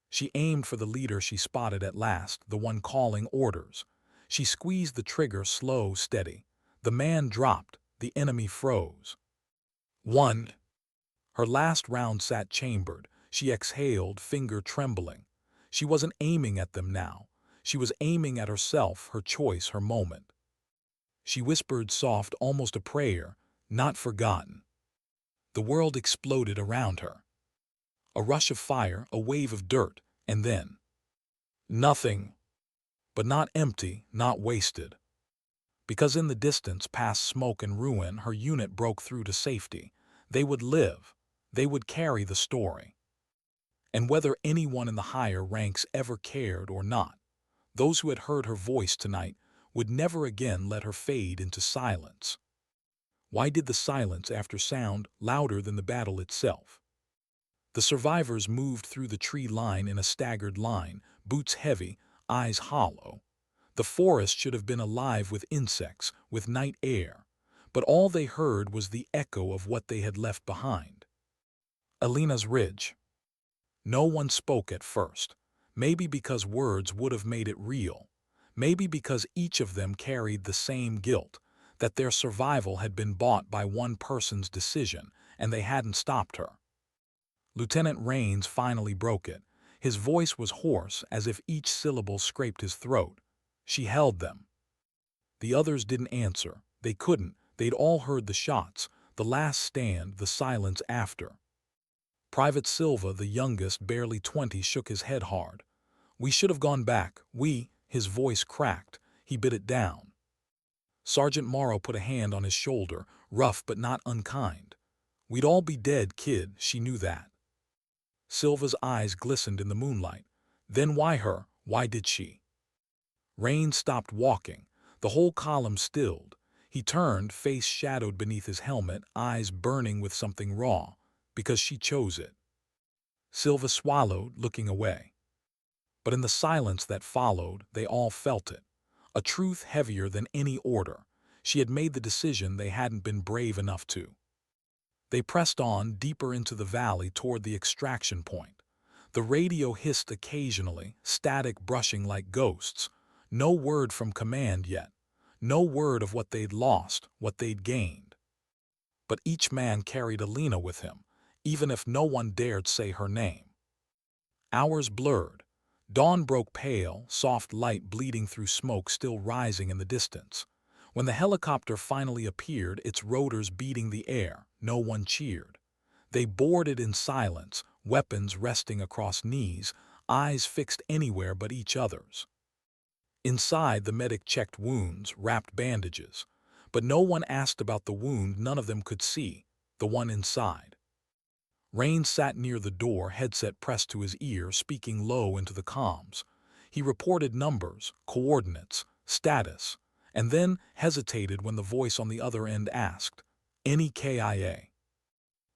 She aimed for the leader she spotted at last, the one calling orders. She squeezed the trigger, slow, steady. The man dropped. The enemy froze. 1. Her last round sat chambered. She exhaled, finger trembling. She wasn't aiming at them now. She was aiming at herself, her choice, her moment. She whispered soft, almost a prayer, not forgotten. The world exploded around her. A rush of fire, a wave of dirt, and then nothing. But not empty, not wasted. Because in the distance, past smoke and ruin, her unit broke through to safety. They would live. They would carry the story. And whether anyone in the higher ranks ever cared or not, those who had heard her voice tonight would never again let her fade into silence. Why did the silence after sound louder than the battle itself? The survivors moved through the tree line in a staggered line, boots heavy, eyes hollow. The forest should have been alive with insects, with night air, but all they heard was the echo of what they had left behind. Elena's ridge. No one spoke at first, maybe because words would have made it real, maybe because each of them carried the same guilt, that their survival had been bought by one person's decision and they hadn't stopped her. Lieutenant Rains finally broke it. His voice was hoarse, as if each syllable scraped his throat. She held them. The others didn't answer. They couldn't. They'd all heard the shots, the last stand, the silence after. Private Silva, the youngest, barely 20, shook his head hard. "We should have gone back. His voice cracked. He bit it down. Sergeant Morrow put a hand on his shoulder, rough but not unkind. "We'd all be dead, kid," she knew that. Silva's eyes glistened in the moonlight. "Then why her? Why did she?" Rain stopped walking. The whole column stilled. He turned, face shadowed beneath his helmet, eyes burning with something raw. "Because she chose it." Silva swallowed, looking away. But in the silence that followed, they all felt it. A truth heavier than any order. She had made the decision they hadn't been brave enough to. They pressed on, deeper into the valley toward the extraction point. The radio hissed occasionally, static brushing like ghosts. No word from command yet. No word of what they'd lost, what they'd gained. But each man carried Elena with him, even if no one dared say her name. Hours blurred. Dawn broke pale, soft light bleeding through smoke still rising in the distance. When the helicopter finally appeared, its rotors beating the air, no one cheered. They boarded in silence, weapons resting across knees, eyes fixed anywhere but each other's. Inside, the medic checked wounds, wrapped bandages. But no one asked about the wound none of them could see, the one inside. Rain sat near the door, headset pressed to his ear, speaking low into the comms. He reported numbers, coordinates, status, and then hesitated when the voice on the other end asked, "Any KIA?"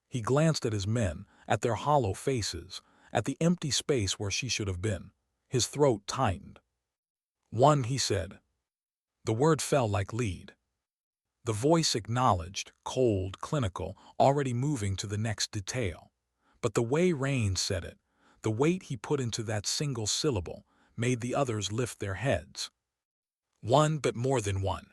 He glanced at his men, at their hollow faces, at the empty space where she should have been. His throat tightened. "One," he said. The word fell like lead. The voice acknowledged, cold, clinical, already moving to the next detail. But the way Rain said it, the weight he put into that single syllable, made the others lift their heads. One, but more than one.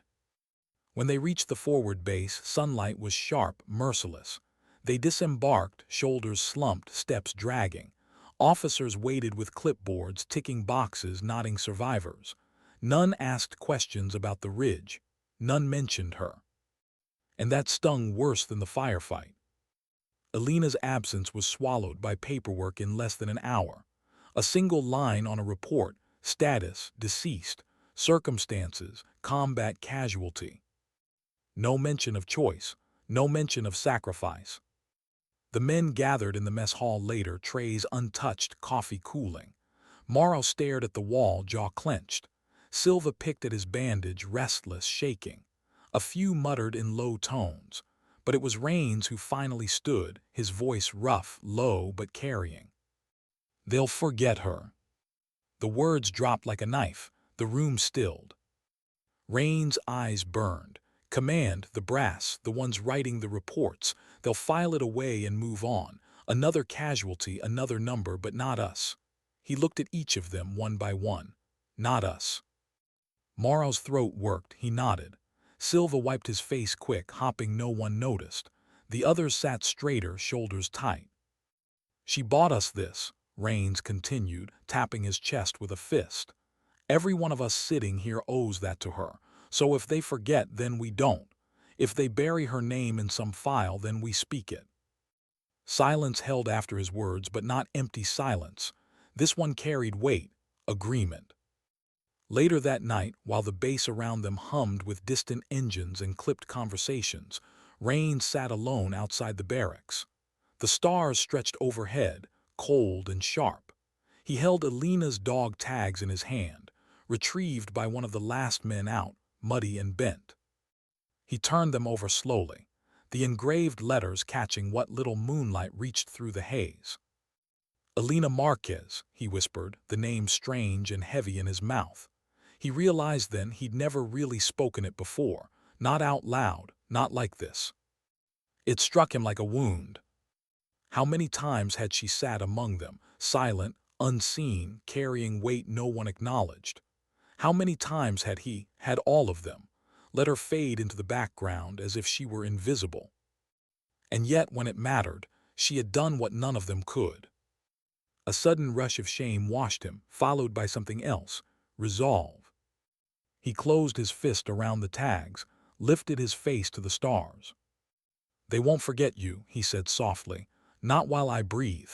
When they reached the forward base, sunlight was sharp, merciless. They disembarked, shoulders slumped, steps dragging. Officers waited with clipboards, ticking boxes, nodding survivors. None asked questions about the ridge. None mentioned her. And that stung worse than the firefight. Elena's absence was swallowed by paperwork in less than an hour. A single line on a report, status, deceased, circumstances, combat casualty. No mention of choice, no mention of sacrifice. The men gathered in the mess hall later, trays untouched, coffee cooling. Morrow stared at the wall, jaw clenched. Silva picked at his bandage, restless, shaking. A few muttered in low tones, but it was Rains who finally stood, his voice rough, low, but carrying. "They'll forget her." The words dropped like a knife. The room stilled. Rains' eyes burned. "Command, the brass, the ones writing the reports, they'll file it away and move on. Another casualty, another number, but not us." He looked at each of them one by one. "Not us." Morrow's throat worked. He nodded. Silva wiped his face quick, hopping no one noticed. The others sat straighter, shoulders tight. "She bought us this," Rains continued, tapping his chest with a fist. "Every one of us sitting here owes that to her. So if they forget, then we don't. If they bury her name in some file, then we speak it." Silence held after his words, but not empty silence. This one carried weight, agreement. Later that night, while the base around them hummed with distant engines and clipped conversations, Rain sat alone outside the barracks. The stars stretched overhead, cold and sharp. He held Elena's dog tags in his hand, retrieved by one of the last men out, muddy and bent. He turned them over slowly, the engraved letters catching what little moonlight reached through the haze. Elena Marquez, he whispered, the name strange and heavy in his mouth. He realized then he'd never really spoken it before, not out loud, not like this. It struck him like a wound. How many times had she sat among them, silent, unseen, carrying weight no one acknowledged? How many times had all of them, let her fade into the background as if she were invisible? And yet, when it mattered, she had done what none of them could. A sudden rush of shame washed him, followed by something else, resolve. He closed his fist around the tags, lifted his face to the stars. "They won't forget you," he said softly, "not while I breathe."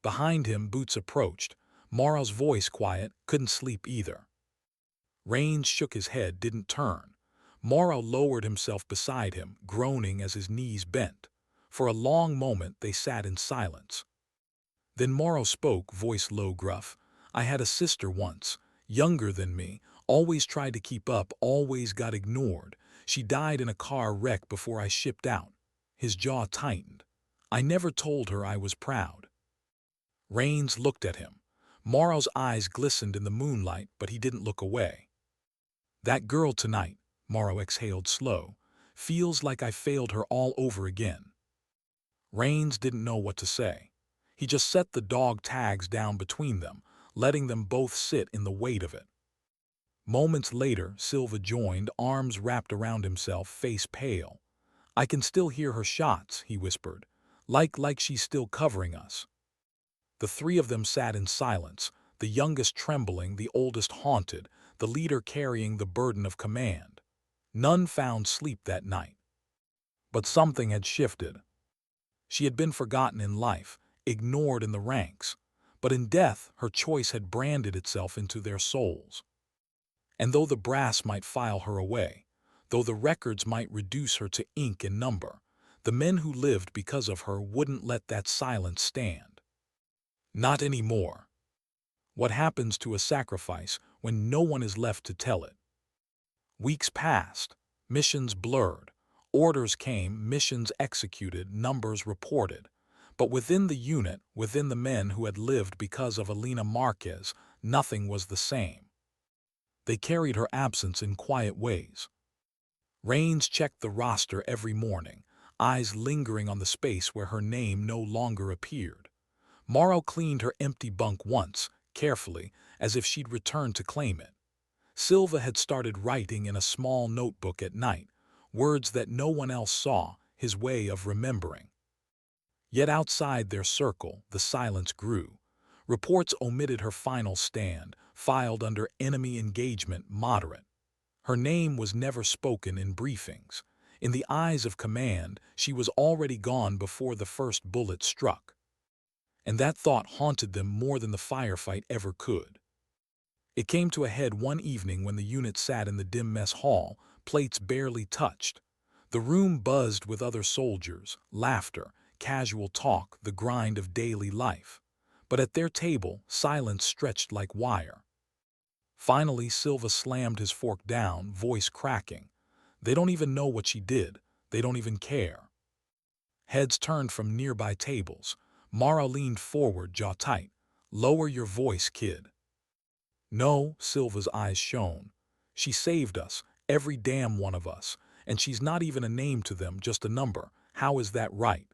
Behind him, Boots approached, Morrow's voice quiet, couldn't sleep either. Rains shook his head, didn't turn. Morrow lowered himself beside him, groaning as his knees bent. For a long moment they sat in silence. Then Morrow spoke, voice low, gruff. "I had a sister once, younger than me, always tried to keep up, always got ignored. She died in a car wreck before I shipped out." His jaw tightened. "I never told her I was proud." Rains looked at him. Morrow's eyes glistened in the moonlight, but he didn't look away. "That girl tonight," Morrow exhaled slow, "feels like I failed her all over again." Rains didn't know what to say. He just set the dog tags down between them, letting them both sit in the weight of it. Moments later, Silva joined, arms wrapped around himself, face pale. "I can still hear her shots," he whispered, like she's still covering us." The three of them sat in silence, the youngest trembling, the oldest haunted, the leader carrying the burden of command. None found sleep that night. But something had shifted. She had been forgotten in life, ignored in the ranks, but in death her choice had branded itself into their souls. And though the brass might file her away, though the records might reduce her to ink and number, the men who lived because of her wouldn't let that silence stand. Not anymore. What happens to a sacrifice when no one is left to tell it? Weeks passed, missions blurred, orders came, missions executed, numbers reported. But within the unit, within the men who had lived because of Elena Marquez, nothing was the same. They carried her absence in quiet ways. Rains checked the roster every morning, eyes lingering on the space where her name no longer appeared. Morrow cleaned her empty bunk once, carefully, as if she'd returned to claim it. Silva had started writing in a small notebook at night, words that no one else saw, his way of remembering. Yet outside their circle, the silence grew. Reports omitted her final stand, filed under enemy engagement moderate. Her name was never spoken in briefings. In the eyes of command, she was already gone before the first bullet struck. And that thought haunted them more than the firefight ever could. It came to a head one evening when the unit sat in the dim mess hall, plates barely touched. The room buzzed with other soldiers, laughter, casual talk, the grind of daily life. But at their table, silence stretched like wire. Finally, Silva slammed his fork down, voice cracking. "They don't even know what she did. They don't even care." Heads turned from nearby tables. Morrow leaned forward, jaw tight. "Lower your voice, kid." "No," Silva's eyes shone. "She saved us, every damn one of us, and she's not even a name to them, just a number. How is that right?"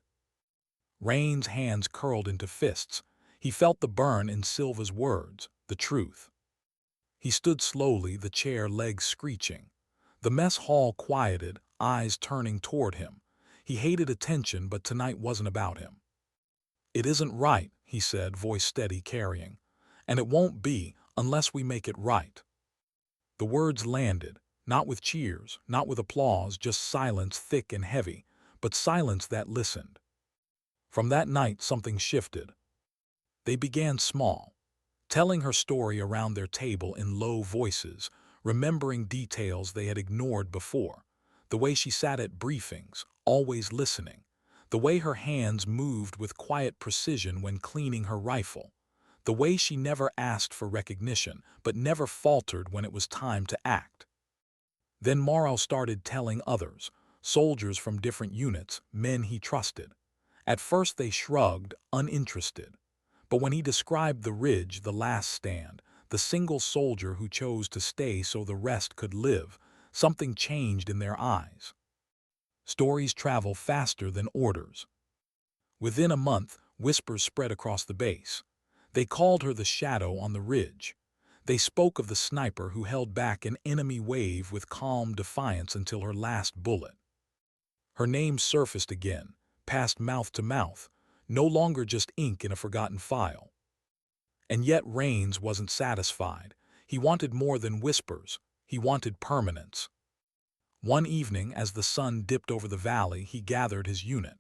Rain's hands curled into fists. He felt the burn in Silva's words, the truth. He stood slowly, the chair legs screeching. The mess hall quieted, eyes turning toward him. He hated attention, but tonight wasn't about him. "It isn't right," he said, voice steady, carrying. "And it won't be, unless we make it right." The words landed, not with cheers, not with applause, just silence thick and heavy, but silence that listened. From that night something shifted. They began small, telling her story around their table in low voices, remembering details they had ignored before. The way she sat at briefings, always listening. The way her hands moved with quiet precision when cleaning her rifle. The way she never asked for recognition, but never faltered when it was time to act. Then Morrow started telling others, soldiers from different units, men he trusted. At first they shrugged, uninterested. But when he described the ridge, the last stand, the single soldier who chose to stay so the rest could live, something changed in their eyes. Stories travel faster than orders. Within a month, whispers spread across the base. They called her the shadow on the ridge. They spoke of the sniper who held back an enemy wave with calm defiance until her last bullet. Her name surfaced again, passed mouth to mouth, no longer just ink in a forgotten file. And yet Rains wasn't satisfied. He wanted more than whispers. He wanted permanence. One evening, as the sun dipped over the valley, he gathered his unit.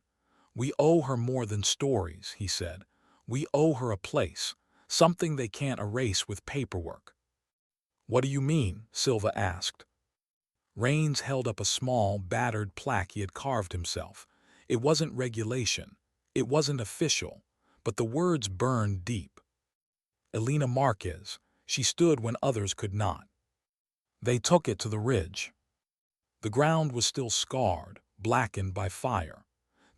"We owe her more than stories," he said. "We owe her a place, something they can't erase with paperwork." "What do you mean?" Silva asked. Rains held up a small, battered plaque he had carved himself. It wasn't regulation. It wasn't official. But the words burned deep. Elena Marquez. She stood when others could not. They took it to the ridge. The ground was still scarred, blackened by fire.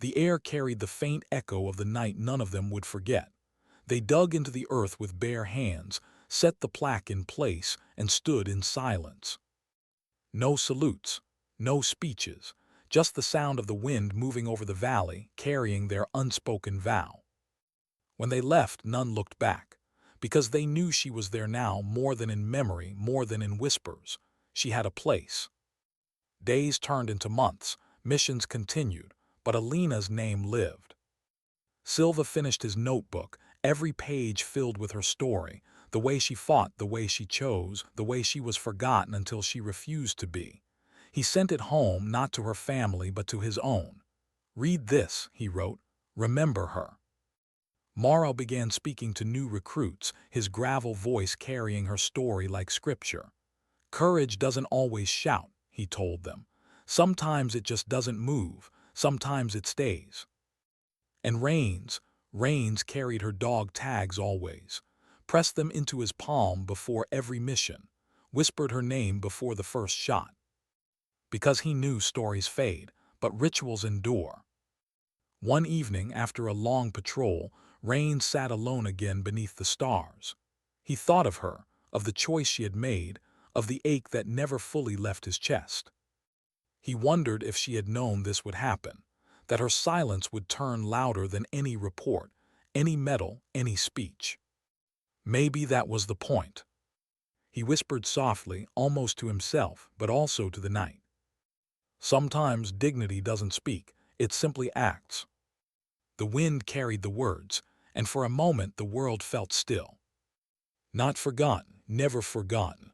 The air carried the faint echo of the night none of them would forget. They dug into the earth with bare hands, set the plaque in place, and stood in silence. No salutes, no speeches, just the sound of the wind moving over the valley, carrying their unspoken vow. When they left, none looked back, because they knew she was there now more than in memory, more than in whispers. She had a place. Days turned into months, missions continued, but Elena's name lived. Silva finished his notebook, every page filled with her story, the way she fought, the way she chose, the way she was forgotten until she refused to be. He sent it home, not to her family, but to his own. "Read this," he wrote. "Remember her." Morrow began speaking to new recruits, his gravel voice carrying her story like scripture. "Courage doesn't always shout," he told them. "Sometimes it just doesn't move, sometimes it stays." And Rains carried her dog tags always, pressed them into his palm before every mission, whispered her name before the first shot. Because he knew stories fade, but rituals endure. One evening, after a long patrol, Rains sat alone again beneath the stars. He thought of her, of the choice she had made, of the ache that never fully left his chest. He wondered if she had known this would happen, that her silence would turn louder than any report, any medal, any speech. Maybe that was the point. He whispered softly, almost to himself, but also to the night. Sometimes dignity doesn't speak, it simply acts. The wind carried the words, and for a moment the world felt still. Not forgotten, never forgotten,